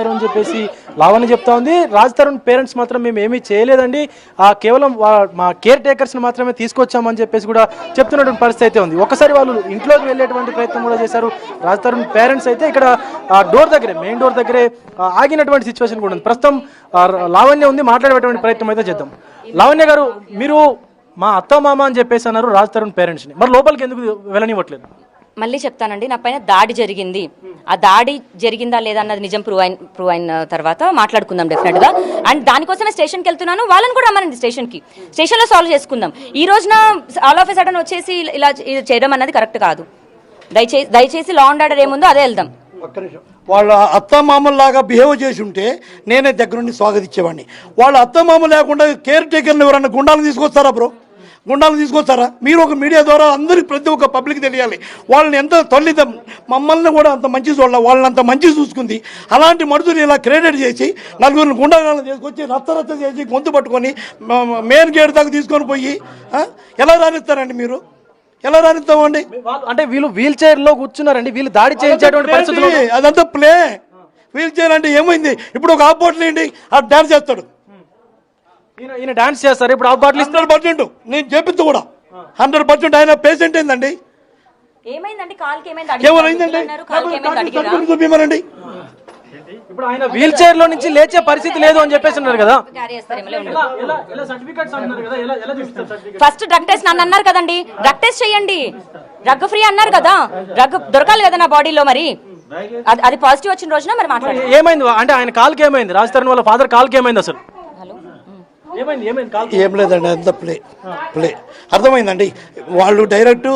అని చెప్పేసి లావణ్య చెప్తా ఉంది. రాజ్ తరుణ్ పేరెంట్స్ మాత్రం మేము ఏమీ చేయలేదండి, కేవలం మా కేర్ టేకర్స్ని మాత్రమే తీసుకొచ్చామని చెప్పేసి కూడా చెప్తున్నటువంటి పరిస్థితి అయితే ఉంది. ఒకసారి వాళ్ళు ఇంట్లోకి వెళ్ళేటువంటి ప్రయత్నం కూడా చేశారు. రాజ్ తరుణ్ పేరెంట్స్ అయితే ఇక్కడ డోర్ దగ్గరే, మెయిన్ డోర్ దగ్గరే ఆగినటువంటి సిచ్యువేషన్ కూడా ఉంది. ప్రస్తుతం లావణ్య ఉంది, మాట్లాడేటువంటి ప్రయత్నం అయితే చేద్దాం. లావణ్య గారు, మీరు మా అత్త మామ అని చెప్పేసి అన్నారు రాజ్ తరుణ్ పేరెంట్స్ని, మరి లోపలికి ఎందుకు వెళ్ళనివ్వట్లేదు? మళ్ళీ చెప్తానండి, నా పైన దాడి జరిగింది. ఆ దాడి జరిగిందా లేదా అన్నది నిజం ప్రూవ్ అయిన తర్వాత మాట్లాడుకుందాం డెఫినెట్గా. అండ్ దానికోసమే స్టేషన్కి వెళ్తున్నాను, వాళ్ళని కూడా రమ్మనండి స్టేషన్లో సాల్వ్ చేసుకుందాం. ఈ రోజున ఆల్ ఆఫ్ ఎ సడన్ వచ్చేసి ఇలా చేయడం అన్నది కరెక్ట్ కాదు. దయచేసి లా అండ్ ఆర్డర్ ఏముందో అదే వెళ్దాం. వాళ్ళ అత్తమామల్లాగా బిహేవ్ చేసి ఉంటే నేనే దగ్గరుండి స్వాగతించేవాడిని. వాళ్ళ అత్తమామ లేకుండా కేర్ టేకర్ని ఎవరన్నా గుండాలను తీసుకొస్తారా బ్రో? గుండాలను తీసుకొస్తారా? మీరు ఒక మీడియా ద్వారా అందరికి ప్రతి ఒక్క పబ్లిక్ తెలియాలి. వాళ్ళని ఎంత తల్లిదం మమ్మల్ని కూడా అంత మంచి చూడాలి, వాళ్ళని అంత మంచి చూసుకుంది. అలాంటి మనుషులు ఇలా క్రెడిట్ చేసి నలుగురిని గుండాలను తీసుకొచ్చి రచ్చ చేసి గొంతు పట్టుకొని మెయిన్ గేట్ దాకా తీసుకొని పోయి ఎలా రానిస్తారండి? మీరు ఎలా రానిస్తామండి? అంటే వీళ్ళు వీల్ చైర్ లో కూర్చున్నారండి, వీళ్ళు దాడి చేయించేటువంటి పరిస్థితులు. అదంతా ప్లే. వీల్ చైర్ అంటే ఏమైంది? ఇప్పుడు ఒక హాఫ్ బాటిల్ ఏంటి, ఆ డాన్స్ చేస్తాడు, ఈయన డాన్స్ చేస్తారు. ఇప్పుడు హాఫ్ బాటిల్ 100% నేను చెప్పింది కూడా 100%. ఆయన పేషెంట్ ఏందండి? ఏమైందండి? చూపిమనండి. ఇప్పుడు ఆయన వీల్ చైర్ లో నుంచి లేచే పరిస్థితి లేదు అని చెప్పేసి ఉన్నారు కదా. ఫస్ట్ డ్రగ్ టెస్ట్ నన్ను అన్నారు కదండి, డ్రగ్ టెస్ట్ చేయండి, డ్రగ్ ఫ్రీ అన్నారు కదా, డ్రగ్ దొరకాలి కదా నా బాడీలో. మరి అది పాజిటివ్ వచ్చిన రోజున మరి మాట్లాడారు. ఏమైంది అంటే ఆయన కాల్కి ఏమైంది? రాజ్ తరుణ్ వాళ్ళ ఫాదర్ కాల్కి ఏమైంది అసలు? ఏం లేదండి, అంత ప్లే అర్థమైందండి. వాళ్ళు డైరెక్ట్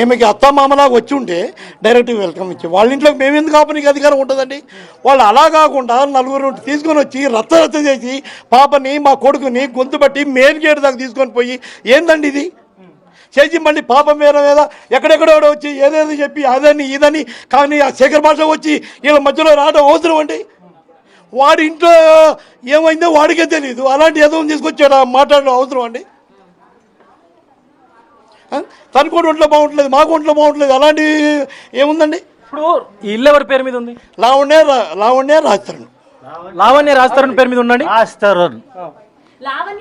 ఏమికి అత్తమామలాగా వచ్చి ఉంటే డైరెక్ట్ వెల్కమ్ ఇచ్చి వాళ్ళ ఇంట్లో మేము ఎందుకు ఆపనికి అధికారం ఉంటుందండి? వాళ్ళు అలా కాకుండా నలుగురు తీసుకొని వచ్చి రచ్చ చేసి పాపని మా కొడుకుని గొంతు బట్టి మెయిన్ గేట్ దాకా తీసుకొని పోయి ఏందండి ఇది చేసి మళ్ళీ పాపం వేరే మీద ఎక్కడెక్కడో వచ్చి ఏదేదో చెప్పి అదని ఇదని. కానీ ఆ శేఖర్ భాష వచ్చి వీళ్ళ మధ్యలో రావడం అవసరం అండి? వాడి ఇంట్లో ఏమైందో వాడికే తెలియదు, అలాంటి ఏదో తీసుకొచ్చాడు మాట్లాడడం అవసరం అండి? తన కూడా ఒంట్లో బాగుంటలేదు, మాకు ఒంట్లో బాగుంటలేదు, అలాంటి ఏముందండి? ఇప్పుడు ఈ ఇల్లు ఎవరి పేరు మీద ఉంది? లావణ్య రాజ్ తరుణ్. లావణ్య రాజ్ తరుణ్ పేరు మీద ఉండండి.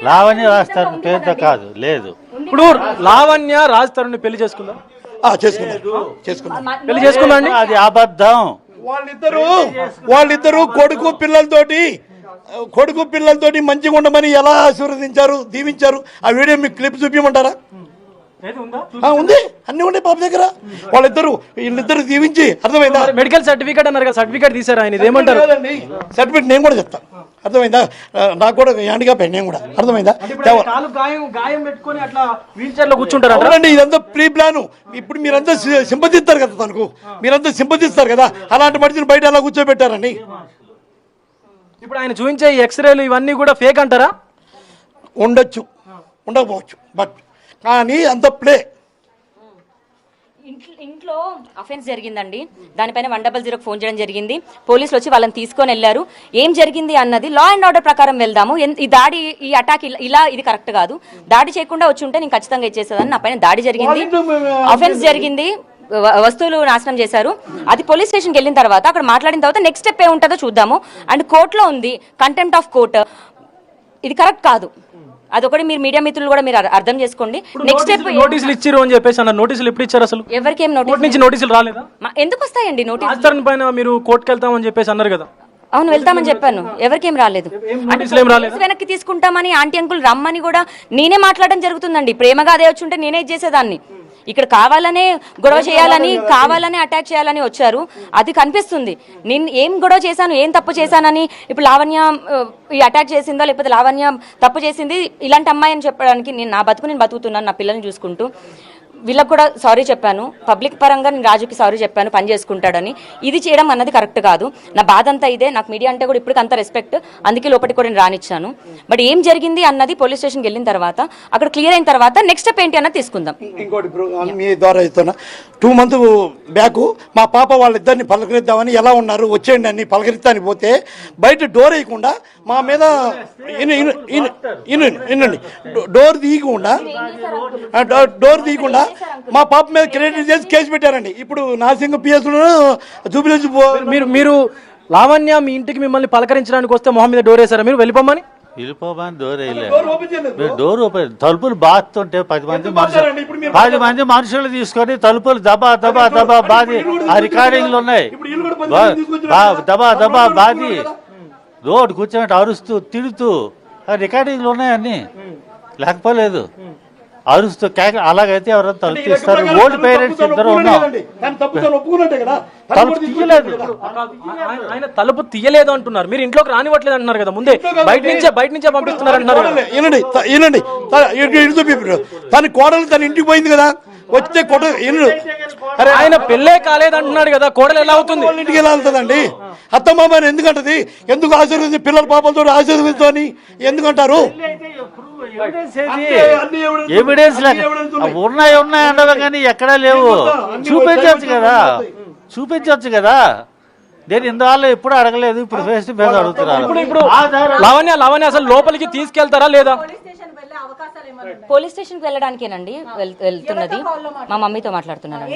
లావణ్య రాజ్ తరుణ్ పేరుతో కాదు, లేదు. ఇప్పుడు లావణ్య రాజ్ తరుణ్ పెళ్లి చేసుకుందాం, పెళ్లి చేసుకుందాం అండి. అది అబద్ధం. వాళ్ళిద్దరు కొడుకు పిల్లలతోటి మంచిగా ఉండమని ఎలా ఆశీర్వదించారు, దీవించారు. ఆ వీడియో మీకు క్లిప్ చూపించమంటారా? ఉంది, అన్ని ఉన్నాయి పాప దగ్గర. వీళ్ళిద్దరు దీవించి అర్థమైందా? మెడికల్ సర్టిఫికేట్ అన్నారు కదా, సర్టిఫికేట్ తీసారా ఆయన? ఏమంటారు? సర్టిఫికేట్ నేను కూడా చెప్తాను, అర్థమైందా? నాకు కూడా హ్యాండిక్యాప్ నేను కూడా, అర్థమైందా? అవునండి, ఇదంతా ప్రీ ప్లాన్. ఇప్పుడు మీరంతా సింపతిస్తారు కదా తనకు, మీరంతా సింపతిస్తారు కదా. అలాంటి మనిషిని బయట అలా కూర్చోబెట్టారండి. ఇప్పుడు ఆయన చూపించే ఎక్స్రేలు ఇవన్నీ కూడా ఫేక్ అంటారా? ఉండొచ్చు, ఉండకపోవచ్చు, బట్ కానీ అంత ప్లే. ఇంట్లో అఫెన్స్ జరిగిందండి, దానిపైన 100 ఫోన్ చేయడం జరిగింది. పోలీసులు వచ్చి వాళ్ళని తీసుకొని వెళ్ళారు. ఏం జరిగింది అన్నది లా అండ్ ఆర్డర్ ప్రకారం వెళ్దాము. ఈ దాడి, ఈ అటాక్ ఇలా ఇది కరెక్ట్ కాదు. దాడి చేయకుండా వచ్చి ఉంటే నేను ఖచ్చితంగా ఇచ్చేసేదాన్ని. నా పైన దాడి జరిగింది, అఫెన్స్ జరిగింది, వస్తువులు నాశనం చేశారు. అది పోలీస్ స్టేషన్కి వెళ్ళిన తర్వాత అక్కడ మాట్లాడిన తర్వాత నెక్స్ట్ స్టెప్ ఏముంటుందో చూద్దాము. అండ్ కోర్టులో ఉంది, కంటెంప్ట్ ఆఫ్ కోర్ట్. ఇది కరెక్ట్ కాదు. అదొకటి మీరు మీడియా మిత్రులు కూడా మీరు అర్థం చేసుకోండి. నెక్స్ట్ స్టెప్ నోటీసులు ఇచ్చారు అని చెప్పేసి అన్న. నోటీసులు ఎప్పుడు ఇచ్చారు అసలు? ఎవరికి ఏం నోటీసులు రాలేదా? ఎందుకు వస్తాయండి నోటీసులు? రాజ్ తరుణ్ పైన మీరు కోర్టుకు వెళ్తామని చెప్పేసి అన్నారు కదా. అవును, వెళ్తామని చెప్పాను. ఎవరికేం రాలేదు. వెనక్కి తీసుకుంటామని ఆంటీ అంకుల్ రమ్మని కూడా నేనే మాట్లాడడం జరుగుతుందండి. ప్రేమగా అదే వచ్చి ఉంటే నేనే చేసేదాన్ని. ఇక్కడ కావాలనే గొడవ చేయాలని, కావాలనే అటాక్ చేయాలని వచ్చారు. అది కనిపిస్తుంది. నేను ఏం గొడవ చేశాను, ఏం తప్పు చేశానని. ఇప్పుడు లావణ్య ఈ అటాక్ చేసిందో, లేకపోతే లావణ్య తప్పు చేసింది ఇలాంటి అమ్మాయి అని చెప్పడానికి నేను బతుకుతున్నాను, నా పిల్లల్ని చూసుకుంటూ. వీళ్ళకి కూడా సారీ చెప్పాను, పబ్లిక్ పరంగా నేను రాజుకి సారీ చెప్పాను, పని చేసుకుంటాడని. ఇది చేయడం అన్నది కరెక్ట్ కాదు. నా బాధ అంతా ఇదే. నాకు మీడియా అంటే కూడా ఇప్పటికి అంత రెస్పెక్ట్, అందుకే లోపలికి కూడా నేను రానిచ్చాను. బట్ ఏం జరిగింది అన్నది పోలీస్ స్టేషన్కి వెళ్ళిన తర్వాత, అక్కడ క్లియర్ అయిన తర్వాత నెక్స్ట్ స్టెప్ ఏంటి అన్నది తీసుకుందాం. ఇంకోటి మీ ద్వారా ఇస్తున్నా, 2 months బ్యాక్ మా పాప వాళ్ళిద్దరిని పలకరిద్దామని ఎలా ఉన్నారు వచ్చేయండి అని పలకరిస్తాని పోతే బయట డోర్ వేయకుండా మా మీద వినండి, డోర్ తీయకుండా మా పాప మీద క్రెడిట్ చేసి కేసు పెట్టారండి. ఇప్పుడు నాసింగ్ పిఎస్ జూబిలీ మీరు లావణ్య మీ ఇంటికి మిమ్మల్ని పలకరించడానికి వస్తే మొహం మీద డోర్ వేసారా మీరు వెళ్ళిపోమని? వెళ్ళిపోమని డోర్ వేయలేదు. మీరు డోర్ ఓపెన్ తలుపులు బాతుంటే 10 మంది మనుషులు తీసుకొని తలుపులు దబా దబా దబా బాది ఆ రికార్డింగ్లు ఉన్నాయి. దబా దబా బాది రోడ్ కూర్చొని అరుస్తూ తిడుతూ ఆ రికార్డింగ్లు ఉన్నాయన్నీ. లేకపోలేదు అరుస్తూ అలాగైతే ఎవరైనా తలుపు తీస్తారు. ఓల్డ్ పేరెంట్స్ ఇద్దరు ఉన్నాం. తలుపు తీయలేదు. ఆయన తలుపు తీయలేదు అంటున్నారు, మీరు ఇంట్లోకి రానివ్వట్లేదు అంటున్నారు కదా. ముందే బయట నుంచే పంపిస్తున్నారు అంటున్నారు. వినండి తన కోడలు తన ఇంటికి పోయింది కదా, వస్తే కొట్ట అరే ఆయన పెళ్ళే కాలేదు అంటున్నాడు కదా, కోడలు ఎలా అవుతుంది? వాళ్ళ ఇంటికి ఎలా వెళ్తుందండి? అత్తమామని ఎందుకంటది? ఎందుకు ఆశీర్వదించి పిల్లల పాపలతో ఆశీర్వదించని ఎందుకంటారు? ఎవిడెన్స్ ఉన్నాయి ఉండవు కానీ ఎక్కడా లేవు. చూపించవచ్చు కదా. నేను ఇందువల్ల ఎప్పుడు అడగలేదు, ఇప్పుడు ఫేస్ టు ఫేస్ అడుగుతున్నాను. ఇప్పుడు లావణ్య అసలు లోపలికి తీసుకెళ్తారా లేదా? పోలీస్ స్టేషన్ కి వెళ్ళడానికేనండి వెళ్తున్నది. మా మమ్మీతో మాట్లాడుతున్నానండి.